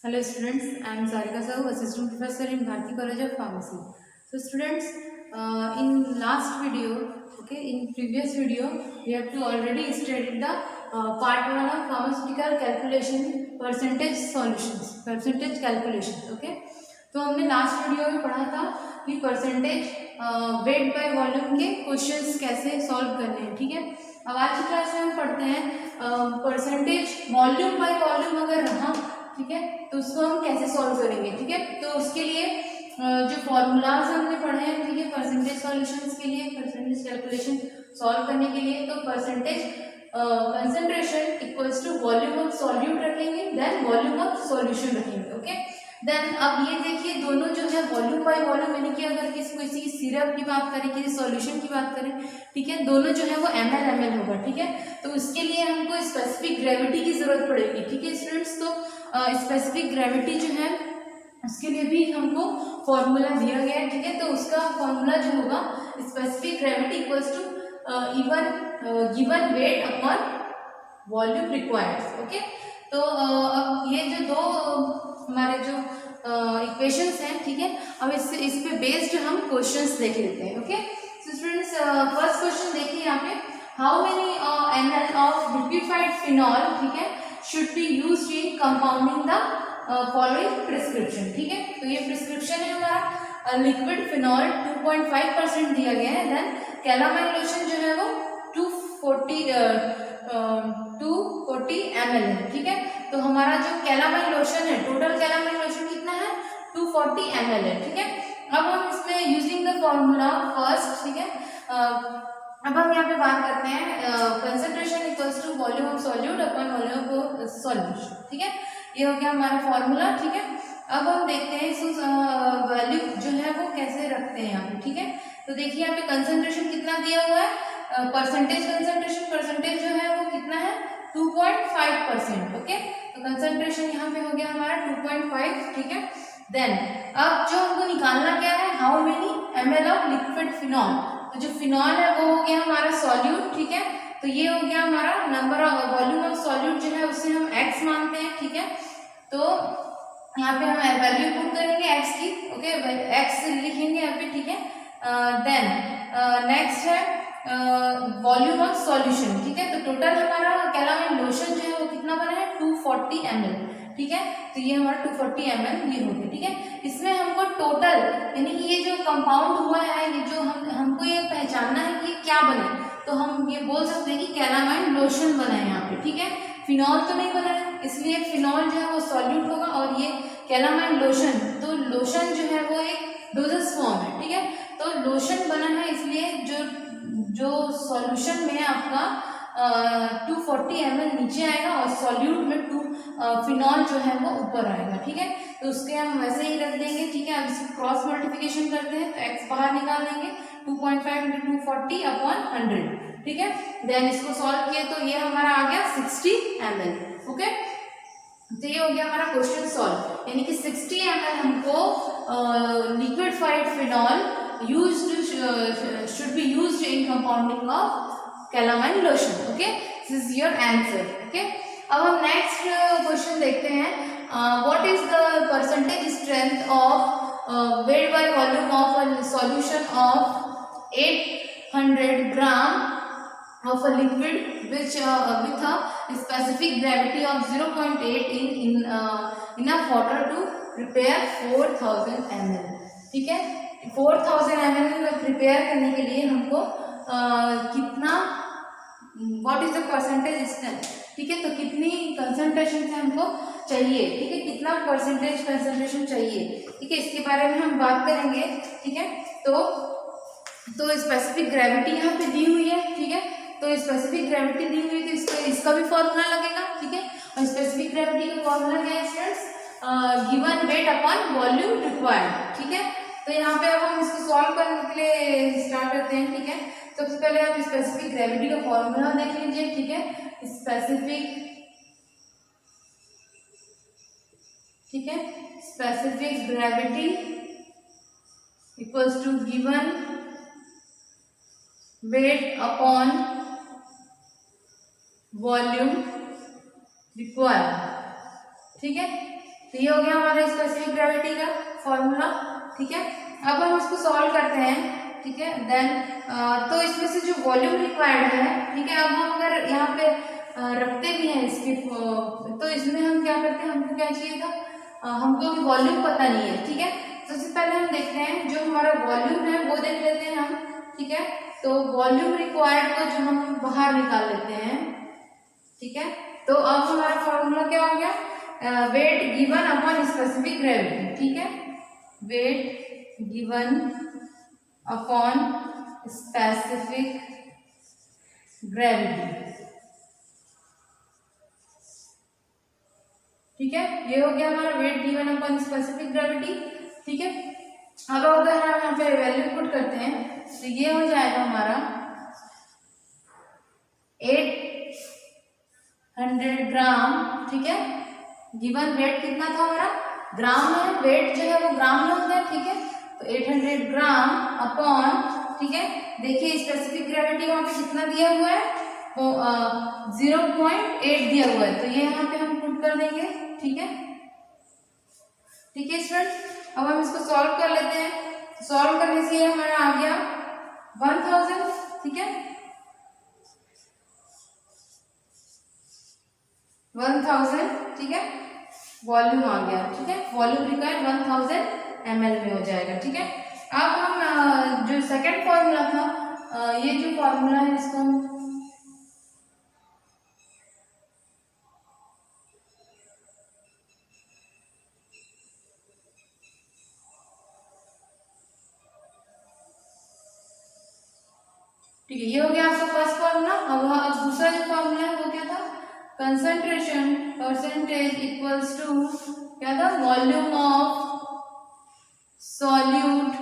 Hello students, I am Sarika Sahu, Assistant Professor in Bharati College of Pharmacy. So students, in last video, in previous video, we have to already studied the part 1 of pharmaceutical calculation, percentage calculation. तो हमने last video में पढ़ा था कि percentage wait by volume के questions कैसे solve करने हैं. ठीक है, अब आज की क्लास में हम पढ़ते हैं परसेंटेज वॉल्यूम बाय वॉल्यूम अगर रहा, ठीक है, तो उसको हम कैसे सॉल्व करेंगे. ठीक है, तो उसके लिए जो फॉर्मूलाज हमने पढ़े हैं, ठीक है, परसेंटेज सॉल्यूशंस के लिए, परसेंटेज कैलकुलेशन सॉल्व करने के लिए, तो percentage concentration equals to volume of solute रखेंगे, देन वॉल्यूम ऑफ सॉल्यूशन रखेंगे. ओके, देन अब ये देखिए दोनों जो है वॉल्यूम बाय वॉल्यूम, यानी कि अगर किसी सिरप की बात करें, किसी सॉल्यूशन की बात करें, ठीक है, दोनों जो है वो ml होगा. ठीक है, तो उसके लिए हमको स्पेसिफिक ग्रेविटी की जरूरत पड़ेगी. ठीक है स्टूडेंट्स, तो स्पेसिफिक ग्रेविटी जो है उसके लिए भी हमको फॉर्मूला दिया गया है. ठीक है, तो उसका फॉर्मूला जो होगा specific gravity equals to given weight upon volume required. Okay, तो अब ये जो दो हमारे जो इक्वेशंस हैं, ठीक है, अब इस पे बेस्ड हम क्वेश्चंस देख लेते हैं. Okay, so students first question देखिए यहाँ पे, how many ml of liquefied phenol, ठीक है, should be used in compounding the following prescription. ठीक है, तो ये प्रिस्क्रिप्शन है हमारा, लिक्विड फिनॉल 2.5% दिया गया है, देन कैलामाइन लोशन जो है वो 240 ml है. ठीक है, तो हमारा जो कैलामाइन लोशन है, टोटल कैलामाइन लोशन कितना है, 240 ml है. ठीक है, अब हम इसमें यूजिंग द फॉर्मूला फर्स्ट, ठीक है, अब हम यहाँ पे बात करते हैं concentration equals to volume of solute upon volume of solution. ठीक है, ये हो गया हमारा फॉर्मूला. ठीक है, अब हम देखते हैं इस वैल्यू जो है वो कैसे रखते हैं यहाँ पे. ठीक है, तो देखिए यहाँ पे कंसंट्रेशन कितना दिया हुआ है, परसेंटेज कंसंट्रेशन, परसेंटेज जो है वो कितना है 2.5%. ओके, तो कंसंट्रेशन यहाँ पे हो गया हमारा 2.5. ठीक है, देन अब जो हमको निकालना क्या है, how many ml of liquid phenol, तो जो फिनॉल है वो हो गया हमारा सॉल्यूट. ठीक है, तो ये हो गया हमारा number of volume of solute जो है उसे हम x मानते हैं. ठीक है, तो यहाँ पे हम वैल्यू पुट करेंगे x की. ओके, x लिखेंगे यहाँ पे. ठीक है, देन नेक्स्ट है वॉल्यूम ऑफ सॉल्यूशन. ठीक है, तो टोटल हमारा कैलामाइन लोशन जो है वो कितना बना है 240 ml. ठीक है, तो ये हमारा 240 ml ये हो गया. ठीक है, इसमें हमको टोटल यानी कि ये जो कंपाउंड हुआ है, ये जो हमको ये पहचानना है कि ये क्या बने, तो हम ये बोल सकते हैं कि कैलामाइन लोशन बना है यहाँ पे. ठीक है, फिनॉल तो नहीं बना है, इसलिए फिनॉल जो है वो सॉल्यूट होगा, और ये कैलामाइन लोशन, तो लोशन जो है वो एक डोजेस फॉर्म है. ठीक है, तो लोशन बना है, इसलिए जो सॉल्यूशन में आपका 240 ml नीचे आएगा और सॉल्यूट में फिनॉल जो है वो ऊपर आएगा. ठीक है, तो उसके हम वैसे ही रख देंगे. ठीक है, अब इसको क्रॉस मल्टीप्लिकेशन करते हैं, तो x बाहर निकाल देंगे, 2.5 × 240 अपॉन 100. ठीक है, देन इसको सॉल्व किए तो ये हमारा आ गया 60 ml. ओके, तो ये हो गया हमारा क्वेश्चन सॉल्व, यानी कि 60 ml हमको liquefied phenol should be used in compounding of calamine lotion. Okay, this is your answer. Okay, अब हम नेक्स्ट क्वेश्चन देखते हैं, what is the percentage strength of weight by volume of a solution of 800 gram of a liquid which with a specific gravity of 0.8 in enough water to prepare 4000 ml. ठीक है, 4000 ml prepare करने के लिए हमको कितना, what is the percentage strength. ठीक है, तो कितनी कंसंट्रेशन से हमको चाहिए. ठीक है, कितना परसेंटेज कंसंट्रेशन चाहिए. ठीक है, इसके बारे में हम बात करेंगे. ठीक है, तो स्पेसिफिक ग्रेविटी यहाँ पे दी हुई है. ठीक है, तो स्पेसिफिक ग्रेविटी दी हुई है, तो इसका भी फॉर्मूला लगेगा. ठीक है, और स्पेसिफिक ग्रेविटी का फॉर्मूला क्या है students, given weight upon volume required. ठीक है, तो यहाँ पे अब हम इसको सॉल्व करने के लिए स्टार्ट करते हैं. ठीक है, सबसे पहले आप स्पेसिफिक ग्रेविटी का फॉर्मूला देख लीजिए. ठीक है, specific gravity equals to given weight upon volume required. ठीक है, तो ये हो गया हमारा स्पेसिफिक ग्रेविटी का फॉर्मूला, ठीक है। अब हम इसको सॉल्व करते हैं, ठीक है। देन तो इसमें से जो वॉल्यूम रिक्वायर्ड है, ठीक है, अब हम अगर यहाँ पे रखते भी हैं इसके तो इसमें हम क्या करते हैं, हमको क्या चाहिए था, हमको वॉल्यूम पता नहीं है, ठीक है। सबसे पहले हम देखते हैं जो हमारा वॉल्यूम है वो देख लेते हैं हम, ठीक है। तो वॉल्यूम रिक्वायर्ड को जो हम बाहर निकाल लेते हैं, ठीक है। तो अब हमारा फॉर्मूला क्या हो गया, wait given upon specific gravity, ठीक है। Wait given upon specific gravity, ठीक है। ये हो गया हमारा wait given upon specific gravity, ठीक है। अब अगर हम यहाँ पे वैल्यू पुट करते हैं तो ये हो जाएगा हमारा 800 ग्राम, ठीक है। गिवन वेट कितना था हमारा, ग्राम में, वेट जो है वो ग्राम में होता है, ठीक है। तो 800 ग्राम अपॉन, ठीक है, देखिए स्पेसिफिक ग्रेविटी वहां पे कितना दिया हुआ है, वो 0.8 दिया हुआ है, तो ये यहाँ पे हम पुट कर देंगे, ठीक है, ठीक है स्टूडेंट्स। अब हम इसको सॉल्व कर लेते हैं, सॉल्व करने से हमारा आ गया 1000, ठीक है, 1000, ठीक है, वॉल्यूम आ गया, ठीक है। वॉल्यूम रिक्वायर्ड 1000 ml में हो जाएगा, ठीक है। अब हम जो सेकंड फॉर्मूला था, ये जो फॉर्मूला है इसको हम ठीक है, ये हो गया आपका फर्स्ट फॉर्मूला। अब दूसरा जो फॉर्मूला है वो क्या था, कंसंट्रेशन परसेंटेज इक्वल्स टू क्या था, volume of solute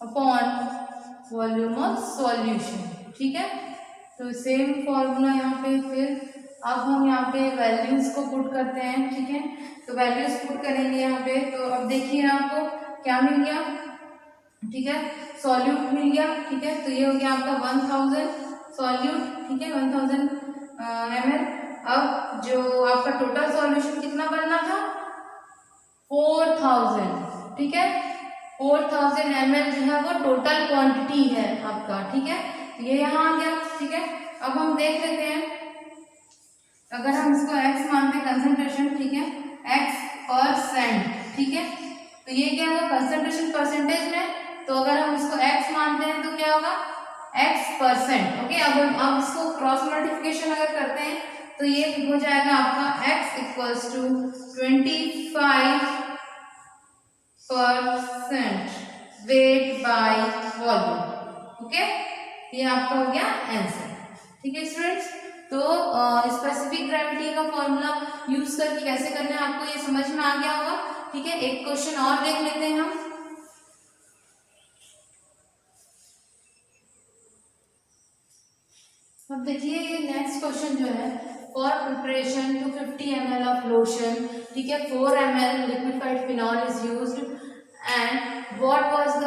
upon volume of solution, ठीक है। तो सेम फॉर्मूला यहाँ पे फिर अब हम यहाँ पे वैल्यूज को पुट करते हैं, ठीक है। तो वैल्यूज पुट करेंगे यहाँ पे, तो अब देखिए आपको क्या मिल गया, ठीक है, सॉल्यूट मिल गया, ठीक है। तो ये हो गया आपका 1000 सॉल्यूट, ठीक है, 1000 ml। अब जो आपका टोटल सॉल्यूशन कितना बनना था, 4000, ठीक है, 4000 ml जो है वो टोटल क्वांटिटी है आपका, ठीक है। ये यहाँ आ गया, ठीक है। अब हम देख लेते हैं, अगर हम इसको x मानते हैं कंसंट्रेशन, ठीक है, x%, ठीक है। तो ये क्या होगा, कंसंट्रेशन परसेंटेज में, तो अगर हम इसको x मानते हैं तो क्या होगा, x%, ओके। अब इसको क्रॉस मल्टीप्लिकेशन अगर करते हैं तो ये हो जाएगा आपका x equals to 25% weight by volume, okay. ये आपका हो गया आंसर, ठीक है स्टूडेंट्स। तो स्पेसिफिक ग्रेविटी का फॉर्मूला यूज करके कैसे करना है आपको ये समझ में आ गया होगा, ठीक है। एक क्वेश्चन और देख लेते हैं हम, अब देखिए ये नेक्स्ट क्वेश्चन जो है, for preparation 250 ml of lotion, ठीक है, 4 ml liquefied phenol is used and what was the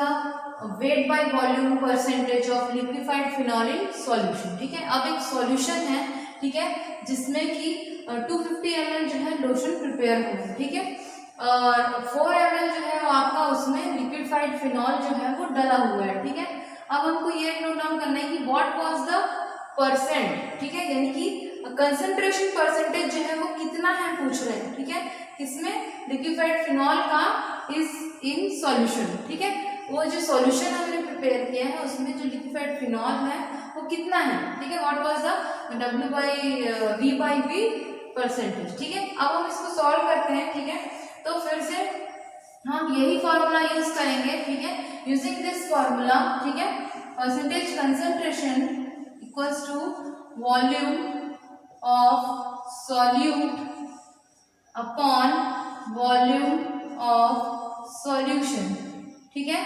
wait by volume percentage of liquefied phenol in solution, ठीक है। अब एक सॉल्यूशन है, ठीक है, जिसमें कि 250 ml जो है लोशन प्रिपेयर हो, ठीक है, और 4 ml जो है वो आपका उसमें लिक्विफाइड फिनॉल जो है वो डला हुआ है, ठीक है। अब हमको ये नोट डाउन करना है कि व्हाट वाज द परसेंट, ठीक है, यानी कि कंसंट्रेशन परसेंटेज जो है वो कितना है पूछ रहे हैं, ठीक है, किसमें, लिक्विफाइड फिनॉल का इज इन सॉल्यूशन, ठीक है। वो जो सॉल्यूशन हमने प्रिपेयर किया है उसमें जो लिक्विफाइड फिनॉल है वो कितना है, ठीक है, what was the W/V/V percentage, ठीक है। अब हम इसको सॉल्व करते हैं, ठीक है। तो फिर से हम यही फॉर्मूला यूज करेंगे, ठीक है, यूजिंग दिस फॉर्मूला, ठीक है, percentage concentration equals to volume of solute upon volume of solution, ठीक है।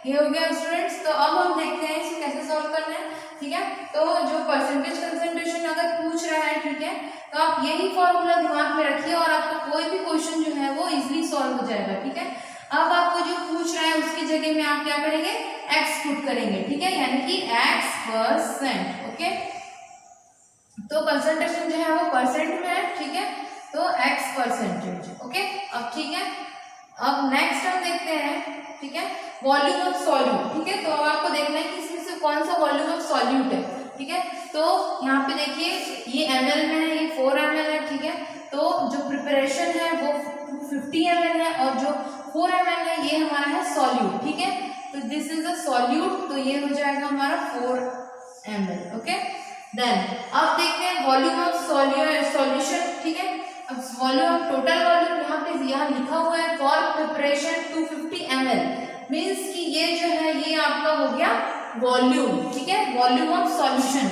ये हो गया स्टूडेंट्स। तो अब हम देखते हैं इसको कैसे सॉल्व करना है, ठीक है। तो जो परसेंटेज कंसंट्रेशन अगर पूछ रहा है, ठीक है, तो आप यही फॉर्मूला दिमाग में रखिए और आपको कोई भी क्वेश्चन जो है वो इजीली सॉल्व हो जाएगा, ठीक है। अब आपको जो पूछ रहा है उसकी जगह में आप क्या करेंगे, x पुट करेंगे, ठीक है, यानी कि x%, ओके। तो कंसंट्रेशन जो है वो परसेंट में है, ठीक है, तो x परसेंटेज। ओके, अब ठीक है, अब नेक्स्ट हम देखते हैं, ठीक है, वॉल्यूम ऑफ सॉल्यूट। ठीक है, तो अब आपको देखना है कि इसमें से कौन सा वॉल्यूम ऑफ सॉल्यूट है। ठीक है, तो यहाँ पे देखिए ये ml में है, ये 4 ml है। ठीक है, तो जो प्रिपरेशन है वो 50 ml है और जो 4 ml है ये हमारा है सॉल्यूट। ठीक है, तो दिस इज अ सॉल्यूट, तो ये हो जाएगा हमारा 4 ml। ओके, देन अब देखते हैं वॉल्यूम ऑफ सॉल्यूशन। ठीक है, अब वॉल्यूम टोटल वॉल्यूम यहाँ लिखा हुआ है फॉर प्रिपरेशन 250 ml, मीन्स कि ये जो है ये आपका हो गया वॉल्यूम। ठीक है, वॉल्यूम ऑफ सॉल्यूशन,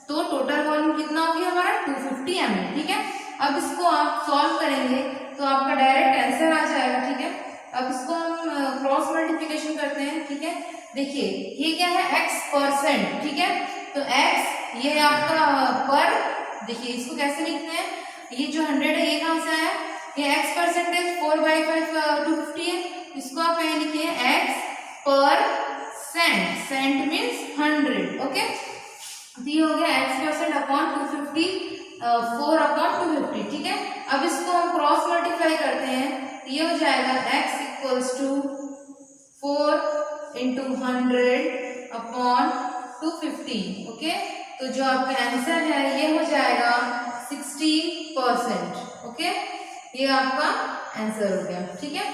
तो टोटल वॉल्यूम कितना हो गया हमारा 250 ml। ठीक है, अब इसको आप सॉल्व करेंगे तो आपका डायरेक्ट आंसर आ जाएगा। ठीक है, अब इसको हम क्रॉस मल्टीप्लिकेशन करते हैं। ठीक है, देखिए ये क्या है x%। ठीक है, तो x ये आपका पर, देखिए इसको कैसे लिखते हैं, ये जो 100 है ये कहाँ से आया, ये x परसेंटेज 4/5 250 है, इसको आप यहाँ लिखिए x% सेंट मीन्स 100। ओके, तो ये हो गया x% अपॉन 250, 4/250। ठीक है, अब इसको हम क्रॉस मल्टीप्लाई करते हैं, ये हो जाएगा x = 4 × 100 अपॉन 250। ओके, तो जो आपका आंसर है ये हो जाएगा 16%। ओके, ये आपका आंसर हो गया। ठीक है,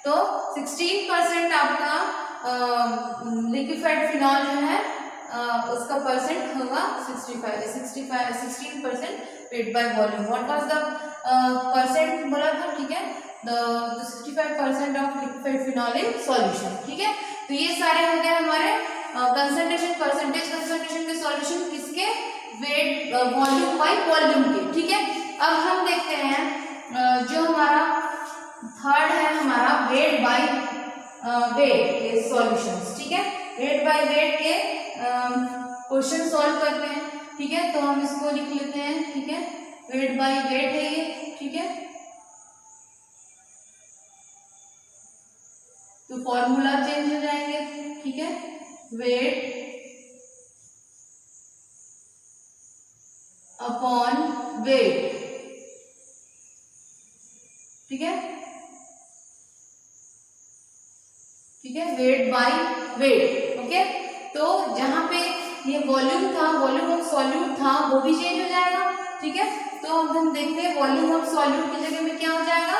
तो 16% आपका लिक्विफाइड फिनॉल जो है उसका परसेंट होगा 16% wait by volume. What was the percent बोला था। ठीक है, the 65% of liquefied phenol in solution. ठीक है, तो ये सारे हो गए हमारे कंसंट्रेशन, कंसंट्रेशन के सॉल्यूशन किसके, वेट वॉल्यूम बाय वॉल्यूम के। ठीक है, अब हम देखते हैं जो हमारा थर्ड है हमारा वेट बाय वेट के सॉल्यूशंस। ठीक है, वेट बाय वेट के क्वेश्चन सॉल्व करते हैं। ठीक है, तो हम इसको लिख लेते हैं। ठीक है, वेट बाय वेट है ये। ठीक है, तो फॉर्मूला चेंज हो जाएंगे। ठीक है, वेट अपॉन वेट। ठीक है, ठीक है, वेट बाय वेट। ओके, तो जहां पे ये वॉल्यूम था, वॉल्यूम ऑफ सॉल्यूट था, वो भी चेंज हो जाएगा। ठीक है, तो अब हम देखते हैं वॉल्यूम ऑफ सॉल्यूट की जगह में क्या हो जाएगा,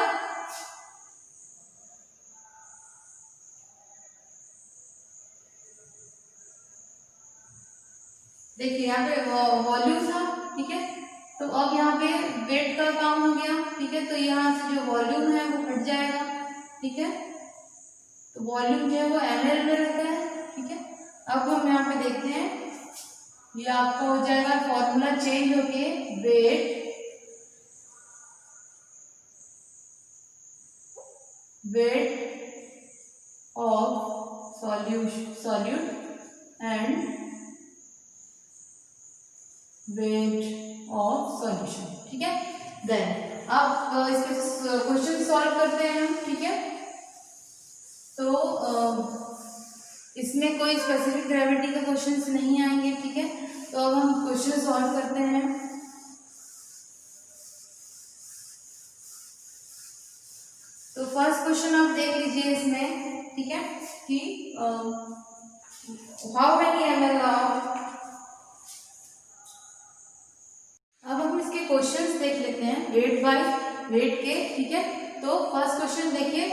देखिए यहाँ पे वॉल्यूम था। ठीक है, तो अब यहाँ पे वेट का काम हो गया। ठीक है, तो यहाँ से जो वॉल्यूम है वो हट जाएगा। ठीक है, तो वॉल्यूम जो है वो ml में रहता है। ठीक है, अब हम यहाँ पे देखते हैं, ये आपका हो जाएगा फॉर्मूला चेंज होके wait of solute and wait of solution. ठीक है, देन अब इसके क्वेश्चन सॉल्व करते हैं हम। ठीक है, तो इसमें कोई स्पेसिफिक ग्रेविटी के क्वेश्चंस नहीं आएंगे। ठीक है, तो अब हम क्वेश्चन सॉल्व करते हैं। तो फर्स्ट क्वेश्चन आप देख लीजिए इसमें। ठीक है, कि हाउ मेनी ml ऑफ, अब हम इसके क्वेश्चंस देख लेते हैं वेट बाय वेट के। ठीक है, तो फर्स्ट क्वेश्चन देखिए,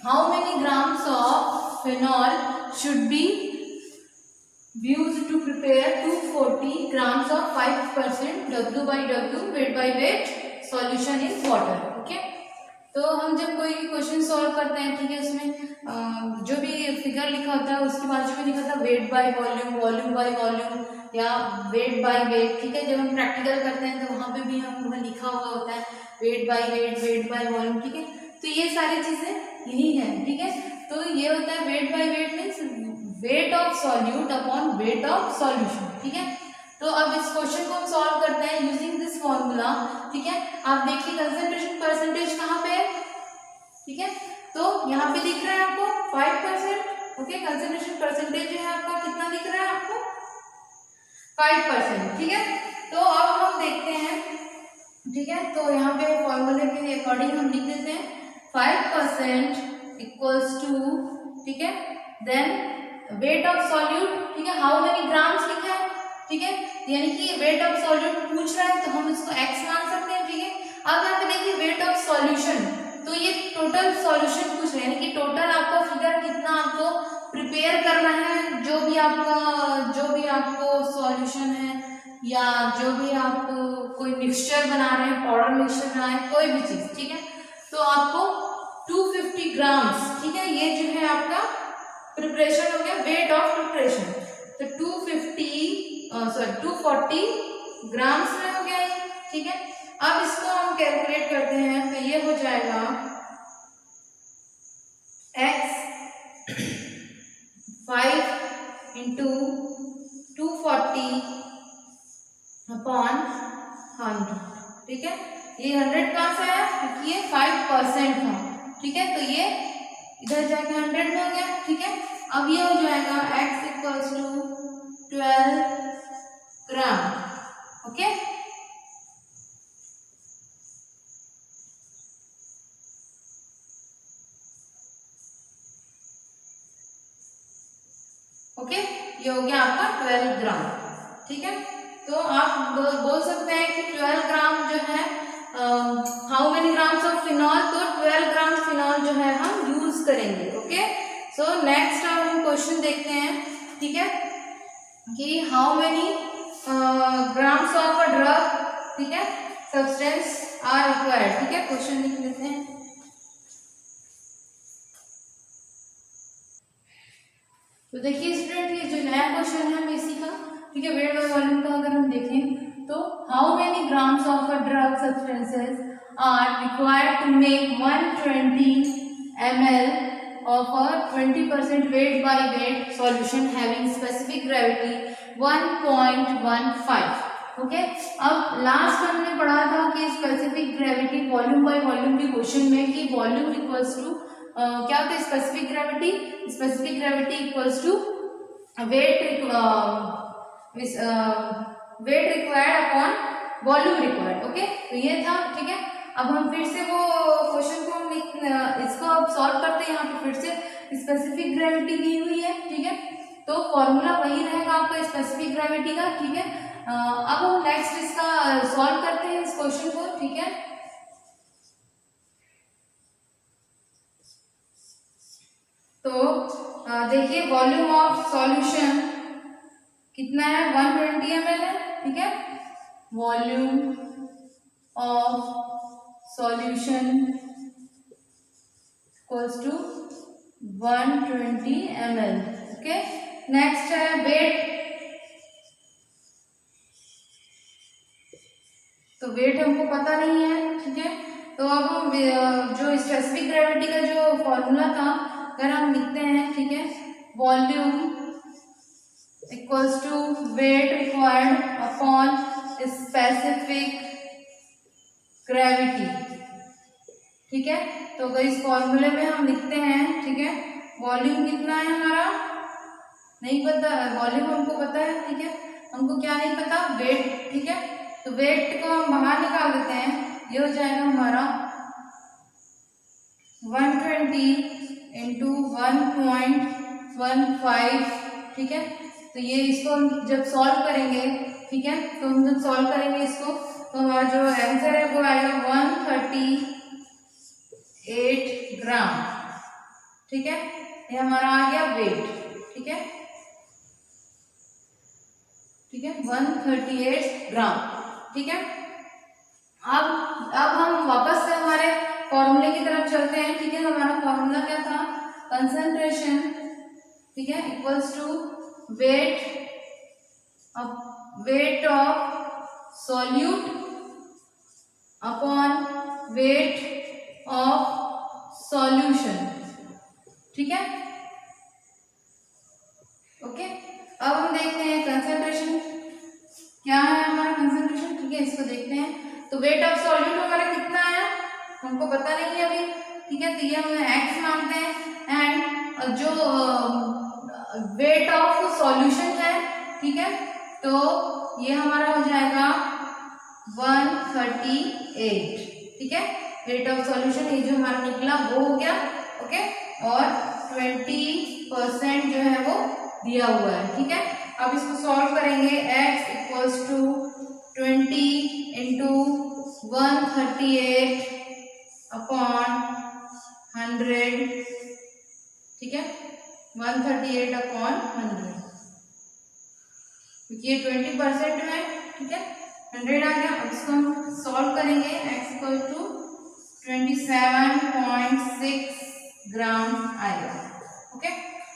how many grams of phenol should be used to prepare 240 grams of 5% W/W weight by weight solution in water। Okay, तो हम जब कोई क्वेश्चन सॉल्व करते हैं, ठीक है, उसमें जो भी फिगर लिखा होता है उसके बाजू में लिखा था wait by volume, volume by volume या वेट बाय वेट। ठीक है, जब हम प्रैक्टिकल करते हैं तो वहाँ पे भी हम लिखा हुआ होता है weight by weight, wait by volume. ठीक है, तो ये सारी चीजें यही है। ठीक है, तो ये होता है weight by weight means wait of solute upon weight of solution. ठीक है, तो अब इस क्वेश्चन को हम सॉल्व करते हैं यूजिंग दिस फॉर्मूला। ठीक है, आप देखिए कंसंट्रेशन परसेंटेज कहाँ पे है। ठीक है, तो यहाँ पे दिख रहा है आपको 5%। ओके, कंसंट्रेशन परसेंटेज जो है आपका कितना दिख रहा है आपको 5%। ठीक है, तो अब हम देखते हैं ठीक है। तो यहाँ पे फॉर्मूले के अकॉर्डिंग हम लिख देते हैं 5% इक्वल्स टू, ठीक है, देन वेट ऑफ सॉल्यूट, ठीक है, हाउ मेनी ग्राम्स लिखा है, ठीक है, यानी कि वेट ऑफ सॉल्यूट पूछ रहा है तो हम इसको x मान सकते हैं, ठीक है। अब यहाँ पे देखिए वेट ऑफ सॉल्यूशन, तो ये टोटल सॉल्यूशन पूछ रहे हैं, यानी कि टोटल आपका फिगर कितना आपको प्रिपेयर करना है, जो भी आपको सॉल्यूशन है या जो भी आप कोई मिक्सचर बना रहे हैं, पाउडर मिक्सचर बना रहे हैं, कोई भी चीज, ठीक है, तो आपको 250 ग्राम्स, ठीक है, ये जो है आपका प्रिपरेशन हो गया, वेट ऑफ प्रिपरेशन, तो 240 ग्राम्स में हो गया ये, ठीक है। अब इसको हम कैलकुलेट करते हैं तो ये हो जाएगा x 5 इंटू 240 अपॉन 100, ठीक है। ये 100 कहाँ से आया, क्योंकि ये 5% था, ठीक है, तो ये इधर जाके 100 में हो गया, ठीक है। अब ये हो जाएगा x equals to 12 gram, okay. Okay, ये हो गया आपका 12 ग्राम, ठीक है। तो आप बोल सकते हैं कि 12 ग्राम जो है how many grams of phenol, तो 12 ग्राम फिनॉल जो है हम यूज करेंगे, ओके। सो नेक्स्ट अब हम क्वेश्चन देखते हैं, ठीक है, कि how many grams of a drug, ठीक है, सब्सटेंस आर रिक्वायर्ड, ठीक है। क्वेश्चन लिख लेते हैं। तो देखिए स्टूडेंट, ये जो नया क्वेश्चन है इसी का, ठीक है, वेट बाय वॉल्यूम का अगर हम देखें तो how many grams of a drug substances are required to make 120 ml of a 20% weight by weight solution having specific gravity 1.15, okay. अब लास्ट हमने पढ़ा था कि specific gravity volume by volume के क्वेश्चन में कि वॉल्यूम इक्वल्स टू क्या होता है, specific gravity equals to weight required upon volume required, okay. तो ये था, ठीक है। अब हम फिर से वो क्वेश्चन को इसको अब सॉल्व करते हैं। यहाँ पे फिर से स्पेसिफिक ग्रेविटी दी हुई है, ठीक है, तो फॉर्मूला वही रहेगा आपका स्पेसिफिक ग्रेविटी का, ठीक है। अब हम नेक्स्ट इसका सॉल्व करते हैं इस क्वेश्चन को, ठीक है। तो देखिए वॉल्यूम ऑफ सॉल्यूशन कितना है, 120 ml है, ठीक है। Volume of solution equals to 120 ml, okay. Next है वेट, तो वेट हमको पता नहीं है, ठीक है। तो अब हम जो स्पेसिफिक ग्रेविटी का जो फॉर्मूला था अगर हम लिखते हैं, ठीक है, volume equals to weight required upon specific gravity, ठीक है। तो इस फॉर्मूले में हम लिखते हैं, ठीक है, वॉल्यूम कितना है हमारा नहीं पता, वॉल्यूम हमको पता है, ठीक है, हमको क्या नहीं पता, वेट, ठीक है। तो वेट को हम बाहर निकाल देते हैं, ये हो जाएगा हमारा 120 इंटू 1.15, ठीक है। तो ये इसको हम जब सॉल्व करेंगे, ठीक है, तो हम जब सॉल्व करेंगे इसको तो हमारा जो आंसर है वो आएगा 138 ग्राम, ठीक है। ये हमारा आ गया वेट, ठीक है, ठीक है, 138 ग्राम, ठीक है। अब हम वापस से हमारे फॉर्मूले की तरफ चलते हैं, ठीक है। हमारा फॉर्मूला क्या था, कंसंट्रेशन, ठीक है, equals to weight of solute upon weight of solution, ठीक है, ओके। अब हम देखते हैं कंसंट्रेशन क्या है हमारा कंसंट्रेशन, ठीक है, इसको देखते हैं। तो वेट ऑफ सॉल्यूट हमारा कितना है हमको पता नहीं है अभी, ठीक है, तो ये हम x मानते हैं एंड जो वेट ऑफ सॉल्यूशन है, ठीक है, तो ये हमारा हो जाएगा 138, ठीक है। रेट ऑफ सॉल्यूशन ये जो हमारा निकला वो हो गया, ओके। और 20% जो है वो दिया हुआ है, ठीक है। अब इसको सॉल्व करेंगे। x equals to 20 into 138 upon 100, ठीक है। 138 अपॉन 100, क्योंकि ये 20% है, ठीक है। 100 आ गया। अब इसको हम सॉल्व करेंगे। x इक्वल टू 27.6 ग्राम आएगा, ओके।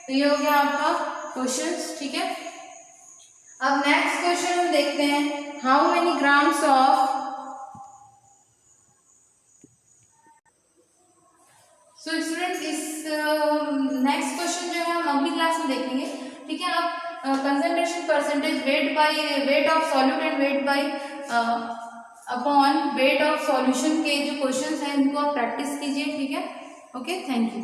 तो ये हो गया आपका क्वेश्चन, ठीक है। अब नेक्स्ट क्वेश्चन हम देखते हैं। How many grams of, so students इस नेक्स्ट क्वेश्चन जो है हम अगली क्लास में देखेंगे, ठीक है। अब concentration percentage, wait of solute and weight by upon weight of solution के जो क्वेश्चंस हैं इनको आप प्रैक्टिस कीजिए, ठीक है। Okay, thank you.